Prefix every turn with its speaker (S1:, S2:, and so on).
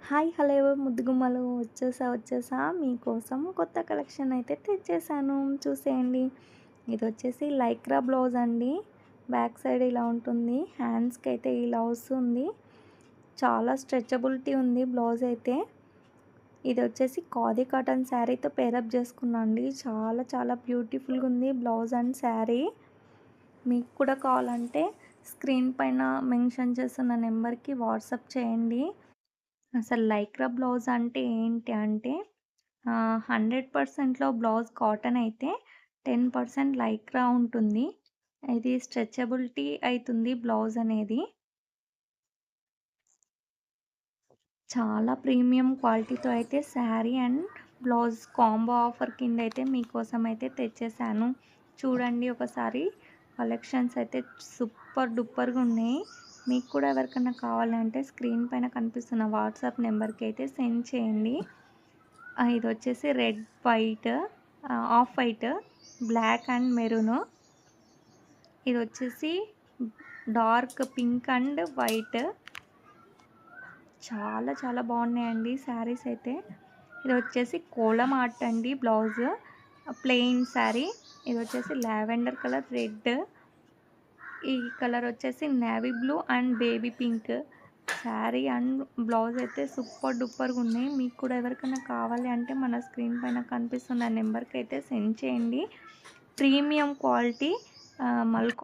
S1: Hi hello ముద్దుగుమ్మలు వచ్చేసా మీకోసం కొత్త కలెక్షన్ అయితే తెచ్చేసాను చూసేయండి. ఇది వచ్చేసి లైక్రా బ్లౌజ్ అండి. బ్యాక్ సైడ్ ఇలా ఉంటుంది, హ్యాండ్స్కి అయితే ఇలా వస్తుంది. చాలా స్ట్రెచబిలిటీ ఉంది బ్లౌజ్ అయితే. ఇది వచ్చేసి ఖాదీ కాటన్ శారీతో పేరప్ చేసుకున్నా అండి. చాలా చాలా బ్యూటిఫుల్గా ఉంది బ్లౌజ్ అండ్ శారీ. మీకు కూడా కావాలంటే స్క్రీన్ పైన మెన్షన్ చేస్తున్న నెంబర్కి వాట్సాప్ చేయండి. అసలు లైక్రా బ్లౌజ్ అంటే ఏంటి అంటే 100%లో బ్లౌజ్ కాటన్ అయితే 10% లైక్రా ఉంటుంది. ఇది స్ట్రెచబిలిటీ అవుతుంది బ్లౌజ్ అనేది. చాలా ప్రీమియం క్వాలిటీతో అయితే sari and blouse combo offer కింద అయితే మీకోసం అయితే తెచ్చేసాను. చూడండి ఒకసారి, కలెక్షన్స్ అయితే సూపర్ డూపర్గా ఉన్నాయి. మీకు కూడా ఎవరికైనా కావాలంటే స్క్రీన్ పైన కనిపిస్తున్న వాట్సాప్ నెంబర్కి అయితే సెండ్ చేయండి. ఇది వచ్చేసి red white, off white, black and maroon. ఇది వచ్చేసి డార్క్ పింక్ అండ్ వైట్. చాలా చాలా బాగున్నాయండి శారీస్ అయితే. ఇది వచ్చేసి కోలం ఆర్ట్ అండి బ్లౌజ్, ప్లెయిన్ శారీ. ఇది వచ్చేసి లావెండర్ కలర్, రెడ్, ఈ కలర్ వచ్చేసి navy blue and baby pink. Sari and blouse అయితే సూపర్ డూపర్గా ఉన్నాయి. మీకు కూడా ఎవరికైనా కావాలి అంటే మన స్క్రీన్ పైన కనిపిస్తున్న నెంబర్కి అయితే సెండ్ చేయండి. ప్రీమియం క్వాలిటీ మల్కా